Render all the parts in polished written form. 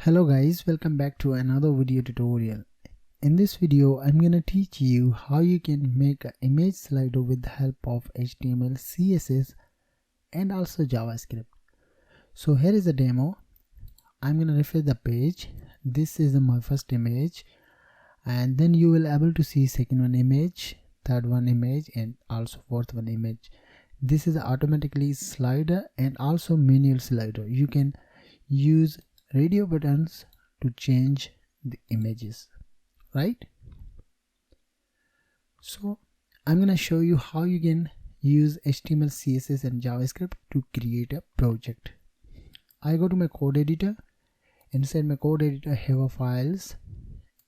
Hello guys, welcome back to another video tutorial. In this video, I'm gonna teach you how you can make an image slider with the help of HTML, CSS and also JavaScript. So here is a demo. I'm gonna refresh the page. This is my first image, and then you will able to see second one image, third one image and also fourth one image. This is automatically slider and also manual slider. You can use radio buttons to change the images, right? So I'm gonna show you how you can use HTML, CSS and JavaScript to create a project. I go to my code editor. Inside my code editor have a files,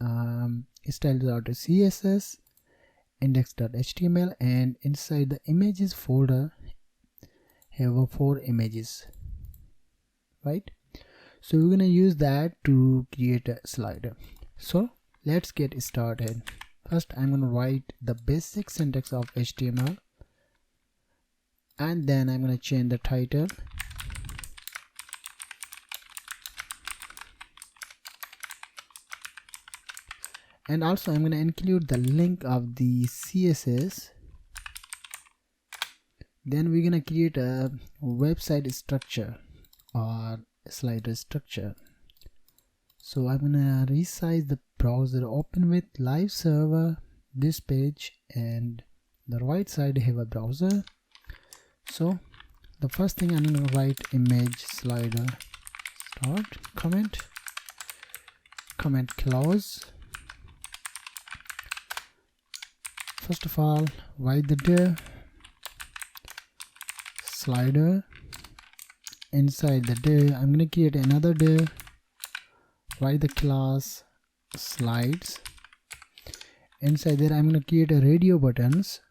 style.css, index.html, and inside the images folder have 4 images, right? So we're gonna use that to create a slider. So let's get started. First I'm gonna write the basic syntax of HTML, and then I'm gonna change the title, and also I'm gonna include the link of the CSS. Then we're gonna create a website structure or slider structure. So I'm gonna resize the browser, open with live server, this page, and the right side have a browser. So the first thing I'm gonna write image slider start, comment close. First of all, write the div slider. Inside the div I'm going to create another div, write the class slides. Inside there I'm going to create a radio buttons,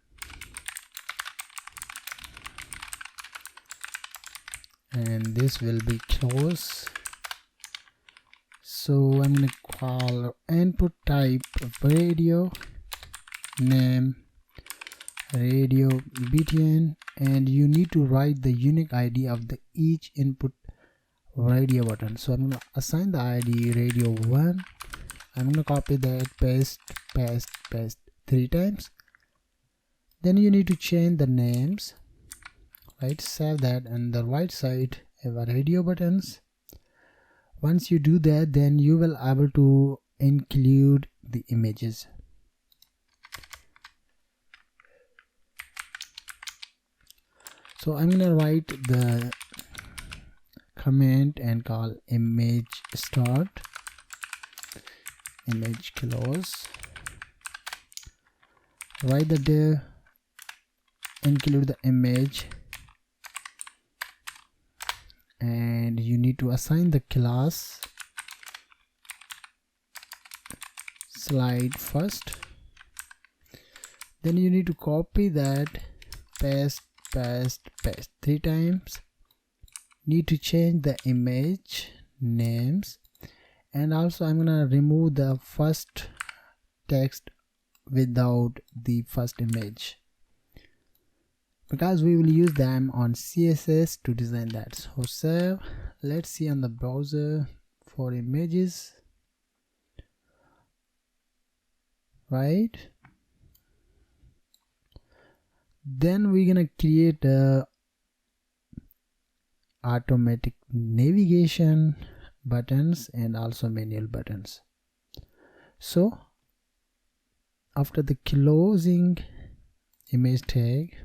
and this will be close. So I'm going to call input type radio, name radio btn, and you need to write the unique ID of the each input radio button. So I'm going to assign the ID radio 1. I'm going to copy that, paste 3 times. Then you need to change the names, right? Save that, and the right side have a radio buttons. Once you do that, then you will able to include the images. So I'm gonna write the comment and call image start, image close, write the div, include the image, and you need to assign the class slide first. Then you need to copy that, paste 3 times. Need to change the image names, and also I'm gonna remove the first text without the first image, because we will use them on CSS to design that. So save. Let's see on the browser for images, right? Then we're gonna create a automatic navigation buttons and also manual buttons. So after the closing image tag,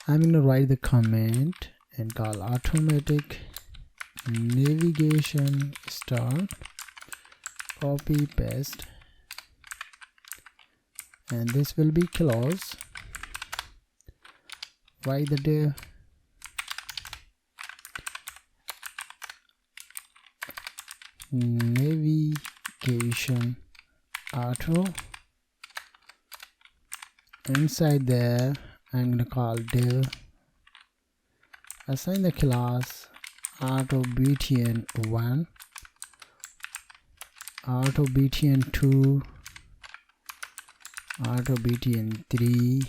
I'm gonna write the comment and call automatic navigation start, copy paste, and this will be close. Write the div navigation auto. Inside there I'm gonna call div, assign the class auto btn 1, auto btn 2, auto btn 3,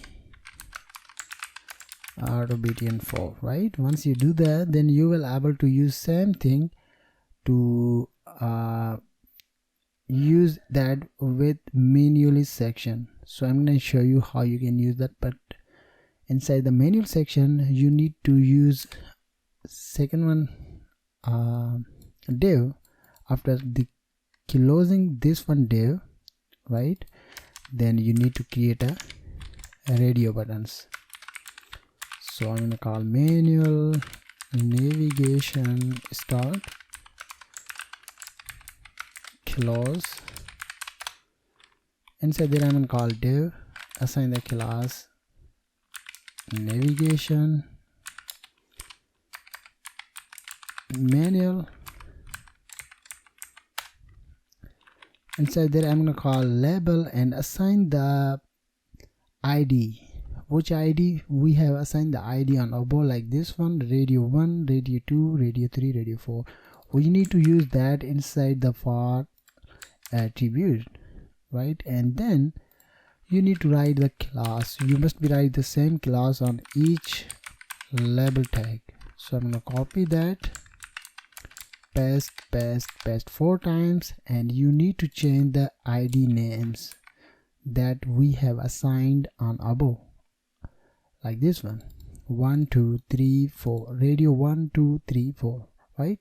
auto btn 4, right? Once you do that, then you will able to use same thing to use that with manually section. So I'm going to show you how you can use that. But inside the manual section, you need to use second one, div. After the closing this one div, right, then you need to create a radio buttons. So I'm going to call manual navigation start close. Inside there I'm going to call div, assign the class navigation manual. Inside there I'm going to call label and assign the ID. Which ID? We have assigned the ID on above, like this one, radio 1, radio 2, radio 3, radio 4. We need to use that inside the for attribute, right? And then you need to write the class. You must be write the same class on each label tag. So I'm going to copy that, paste 4 times, and you need to change the ID names that we have assigned on above, like this one, 1 2 3 4, radio 1 2 3 4, right?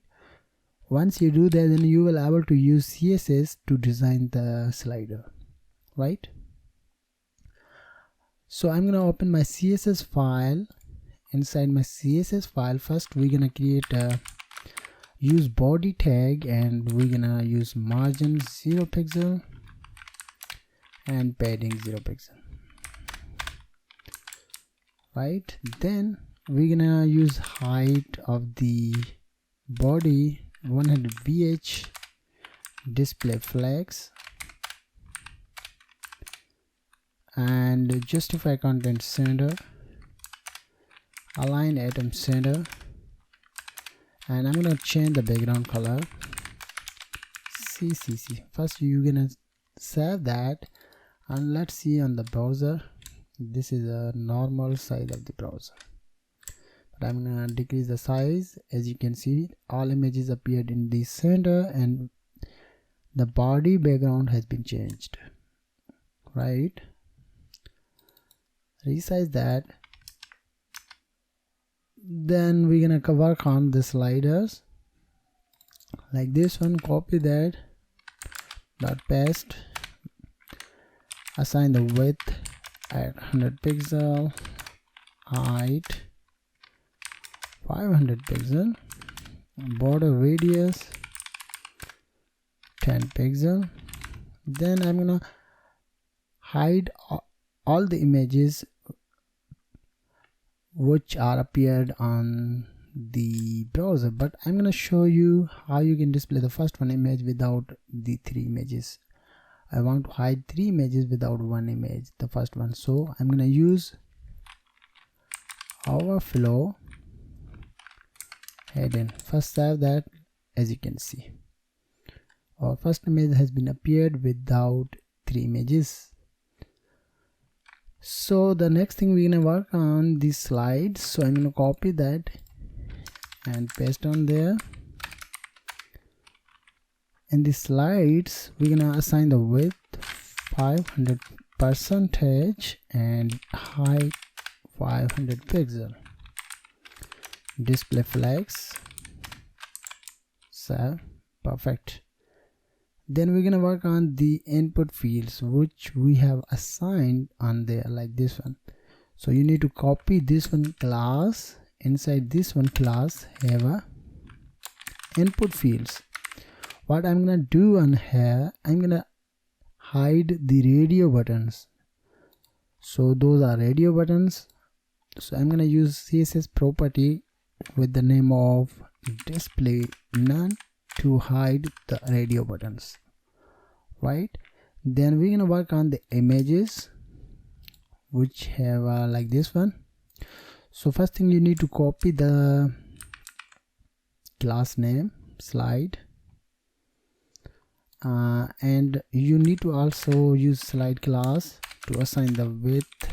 Once you do that, then you will able to use CSS to design the slider, right? So I'm gonna open my CSS file. Inside my CSS file, first we're gonna create a use body tag, and we're gonna use margin 0 pixel and padding 0 pixel, right? Then we're gonna use height of the body 100 VH, display flex, and justify content center, align atom center, and I'm gonna change the background color CCC. First you're gonna save that, and let's see on the browser. This is a normal size of the browser, but I'm gonna decrease the size. As you can see, all images appeared in the center and the body background has been changed, right? Resize that. Then we're gonna work on the sliders, like this one. Copy that, dot paste, assign the width at 100 pixel, height 500 pixel, border radius 10 pixel. Then I'm gonna hide all the images which are appeared on the browser, but I'm gonna show you how you can display the first one image without the 3 images. I want to hide 3 images without 1 image, the first one. So I'm gonna use overflow hidden. First save that. As you can see, our first image has been appeared without 3 images. So the next thing we're gonna work on these slides. So I'm gonna copy that and paste on there. In the slides, we're gonna assign the width 500% and height 500 pixel. Display flex. So perfect. Then we're gonna work on the input fields which we have assigned on there, like this one. So you need to copy this one class. Inside this one class have a input fields. What I'm gonna do on here, I'm gonna hide the radio buttons. So those are radio buttons. So I'm gonna use CSS property with the name of display none to hide the radio buttons, right? Then we're gonna work on the images which have like this one. So first thing, you need to copy the class name slide, and you need to also use slide class to assign the width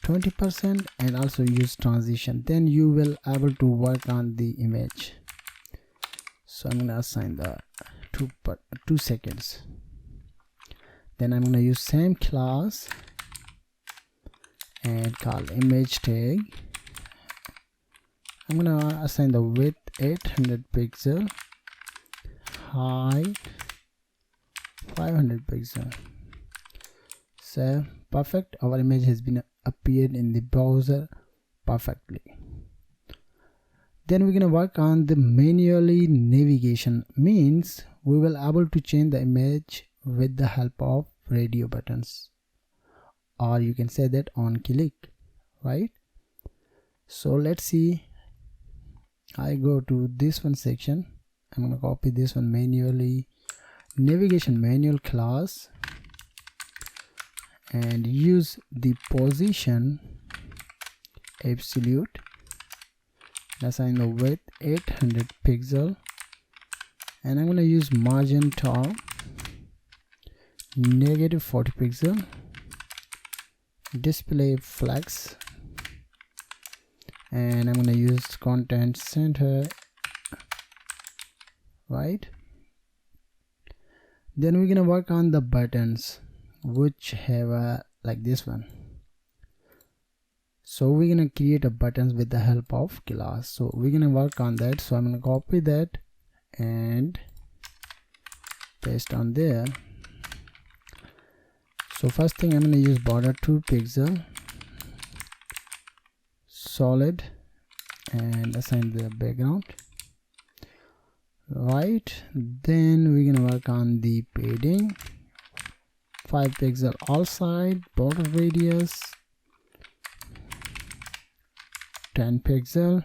20% and also use transition. Then you will able to work on the image. So I'm gonna assign the 2 seconds. Then I'm gonna use same class and call image tag. I'm gonna assign the width 800 pixel, height 500 pixel. So perfect, our image has been appeared in the browser perfectly. Then we're gonna work on the manually navigation, means we will able to change the image with the help of radio buttons, or you can say that on click, right? So let's see. I go to this one section. I'm gonna copy this one, manually navigation manual class, and use the position absolute, assign the width 800 pixel, and I'm gonna use margin top -40 pixel, display flex, and I'm gonna use content center, right? Then we're gonna work on the buttons, which have a like this one. So we're gonna create a buttons with the help of class. So we're gonna work on that. So I'm gonna copy that and paste on there. So first thing, I'm gonna use border 2 pixel, solid, and assign the background, right? Then we're gonna work on the padding, 5 pixel all side, border radius 10 pixel,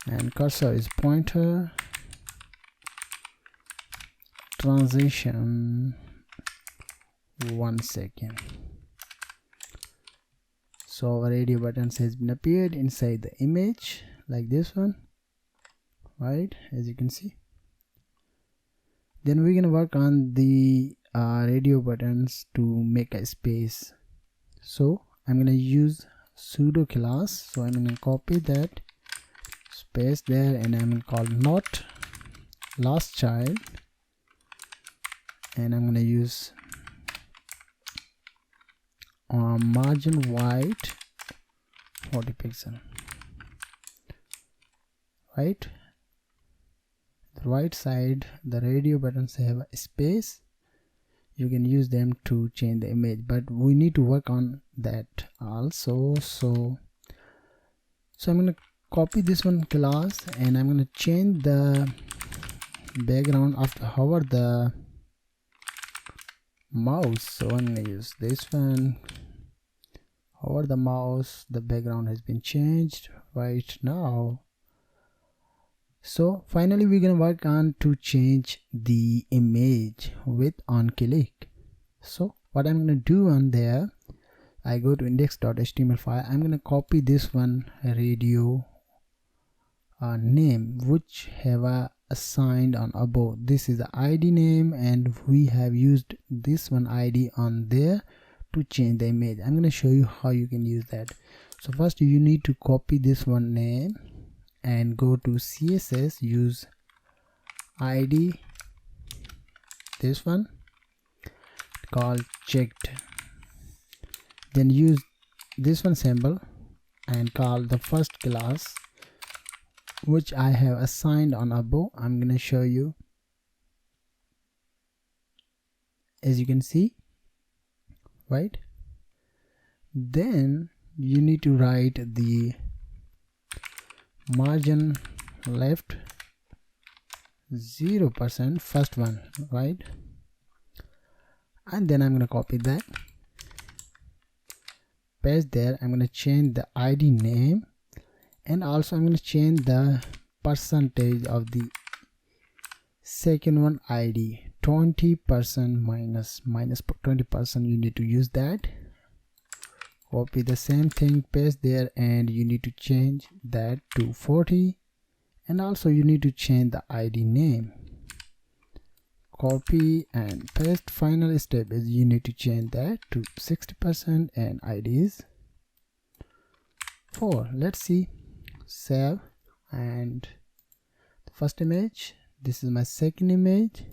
and cursor is pointer, transition 1 second. So our radio buttons has been appeared inside the image like this one, right, as you can see. Then we're gonna work on the radio buttons to make a space. So I'm gonna use pseudo class. So I'm gonna copy that space there, and I'm gonna call not last child, and I'm gonna use margin white 40 pixel, right? The right side, the radio buttons have a space. You can use them to change the image, but we need to work on that also. So I'm going to copy this one class, and I'm going to change the background after hover the mouse. So I'm going to use this one, hover the mouse, the background has been changed right now. So finally we're going to work on to change the image with on click. So what I'm going to do on there, I go to index.html file. I'm going to copy this one radio name, which have assigned on above. This is the ID name, and we have used this one ID on there to change the image. I'm going to show you how you can use that. So first you need to copy this one name and go to CSS, use ID, this one called checked, then use this one symbol and call the first class which I have assigned on above. I'm gonna show you, as you can see, right? Then you need to write the margin left 0%, first one, right? And then I'm gonna copy that, paste there. I'm gonna change the ID name, and also I'm gonna change the percentage of the second one ID, 20% minus 20%. You need to use that. Copy the same thing, paste there, and you need to change that to 40, and also you need to change the ID name. Copy and paste. Final step is you need to change that to 60% and ID is 4. Let's see, save, and the first image, this is my second image,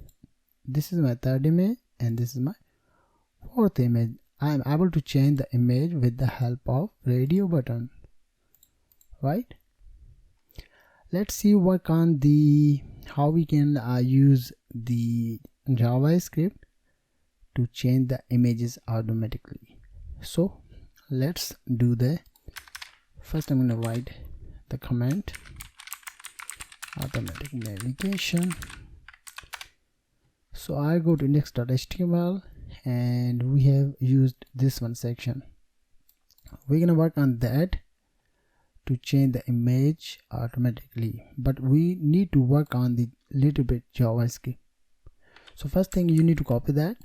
this is my third image, and this is my fourth image. I am able to change the image with the help of radio button, right? Let's see work on the how we can use the JavaScript to change the images automatically. So let's do the first. I'm going to write the comment automatic navigation. So I go to index.html and we have used this one section. We're gonna work on that to change the image automatically, but we need to work on the little bit JavaScript. So first thing, you need to copy that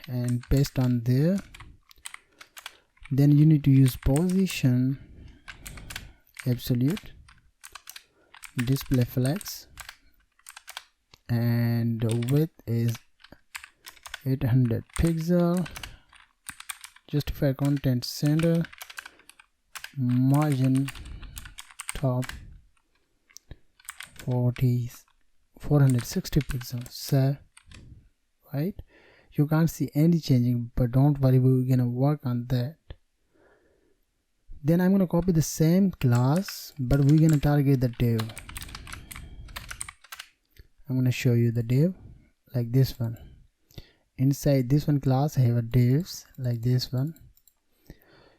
and paste on there. Then you need to use position absolute display flex, and the width is 800 pixel, justify content center, margin top 460 pixels. So right, you can't see any changing, but don't worry, we're gonna work on that. Then I'm gonna copy the same class, but we're gonna target the div. I'm gonna show you the div like this one. Inside this one class I have a divs like this one.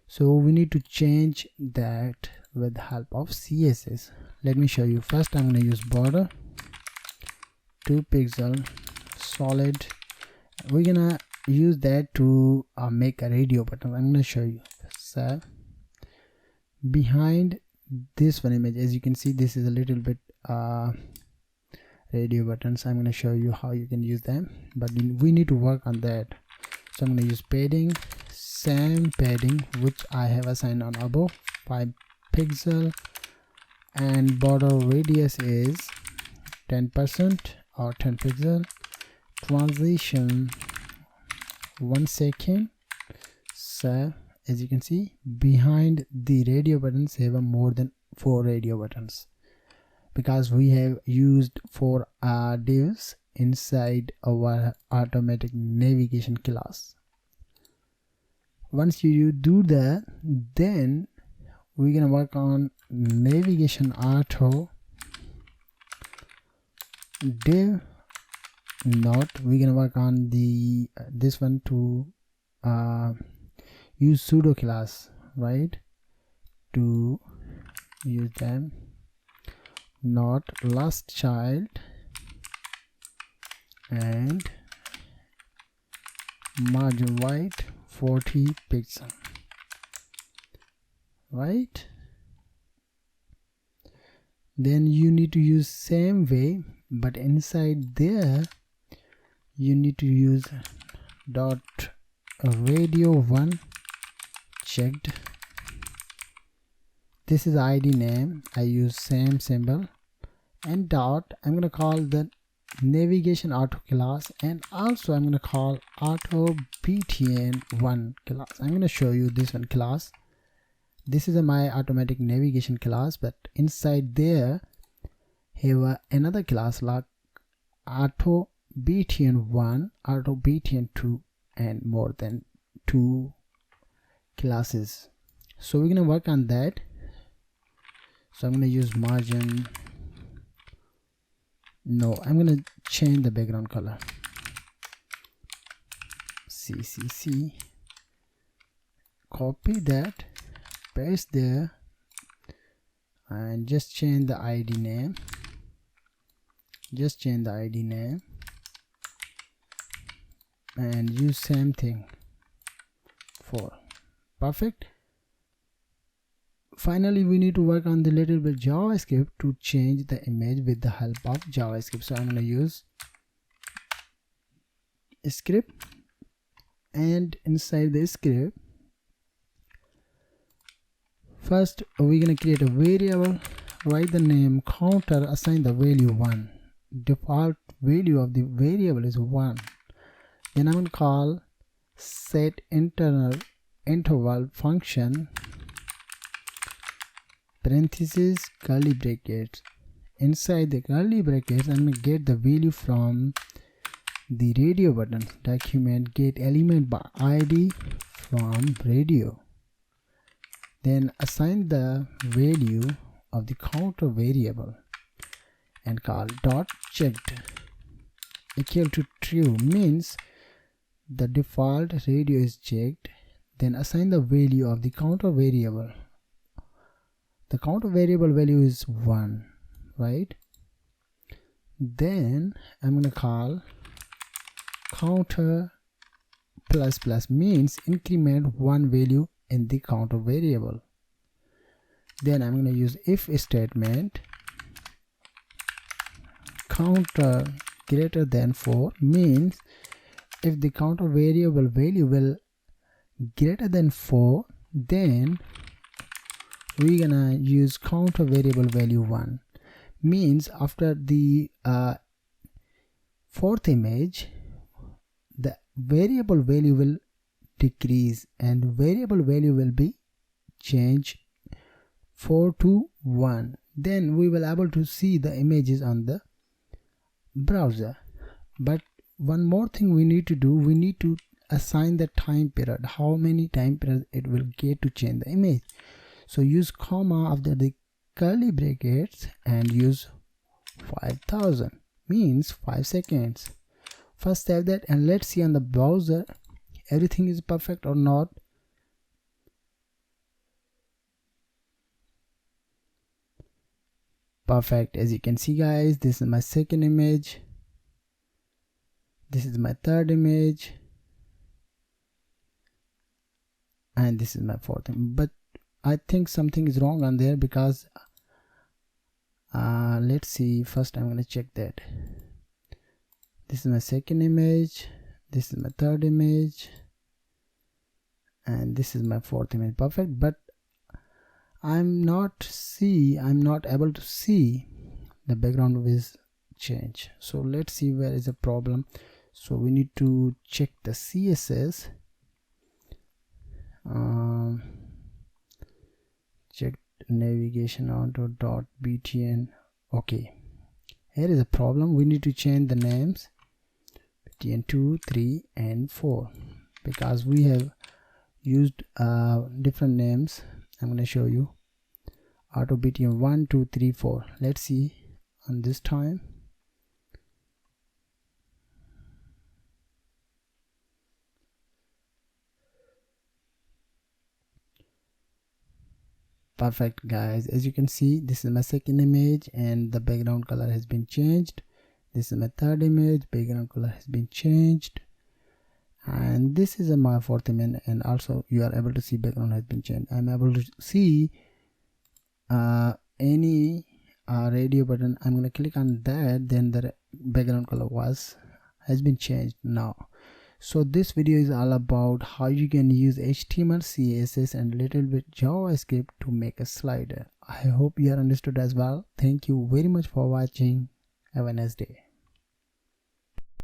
So we need to change that with the help of CSS. Let me show you. First I'm gonna use border 2 pixel solid. We're gonna use that to make a radio button. I'm gonna show you. So behind this one image, as you can see, this is a little bit radio buttons. I'm going to show you how you can use them, but we need to work on that. So I'm going to use padding, same padding which I have assigned on above, 5 pixel, and border radius is 10% or 10 pixel, transition 1 second. So as you can see, behind the radio buttons have more than 4 radio buttons, because we have used 4 divs inside our automatic navigation class. Once you do that, then we're gonna work on navigation auto div not. We're gonna work on the this one to use pseudo class, right, to use them. Not last child and margin white 40 pixel, right? Then you need to use same way, but inside there you need to use dot radio 1 checked. This is ID name. I use same symbol, and dot I'm gonna call the navigation auto class, and also I'm gonna call auto btn1 class. I'm gonna show you this one class. This is my automatic navigation class, but inside there have another class like auto btn1, auto btn2, and more than 2 classes. So we're gonna work on that. So I'm gonna use margin. No, I'm gonna change the background color. CCC. Copy that, paste there, and just change the ID name. Just change the ID name and use same thing for perfect. Finally, we need to work on the little bit JavaScript to change the image with the help of JavaScript. So I'm going to use a script, and inside the script, first we're going to create a variable, write the name counter, assign the value 1. Default value of the variable is 1. Then I'm going to call set internal interval function, parentheses, curly brackets, inside the curly brackets I'm gonna get the value from the radio button. Document get element by ID from radio. Then assign the value of the counter variable and call dot checked equal to true, means the default radio is checked. Then assign the value of the counter variable. The counter variable value is 1, right? Then I'm gonna call counter plus plus, means increment 1 value in the counter variable. Then I'm gonna use if statement counter greater than 4, means if the counter variable value will greater than 4, then we're gonna use counter variable value 1, means after the fourth image the variable value will decrease and variable value will be changed 4 to 1. Then we will able to see the images on the browser. But one more thing we need to do, we need to assign the time period, how many time periods it will get to change the image. So use comma after the curly brackets and use 5000, means 5 seconds. First save that and let's see on the browser everything is perfect or not. Perfect. As you can see guys, this is my second image, this is my third image, and this is my fourth image. But I think something is wrong on there because let's see. First I'm gonna check that. This is my second image, this is my third image, and this is my fourth image. Perfect. But I'm not able to see the background is change. So let's see where is the problem. So we need to check the CSS. Check navigation onto .btn. Okay, here is a problem. We need to change the names btn 2, 3 and 4 because we have used different names. I'm going to show you auto btn 1, 2, 3, 4. Let's see on this time. Perfect guys, as you can see, this is my second image and the background color has been changed. This is my third image, background color has been changed, and this is my fourth image, and also you are able to see background has been changed. I'm able to see any radio button. I'm going to click on that, then the background color has been changed now. So this video is all about how you can use HTML, CSS and little bit JavaScript to make a slider. I hope you are understood as well. Thank you very much for watching. Have a nice day.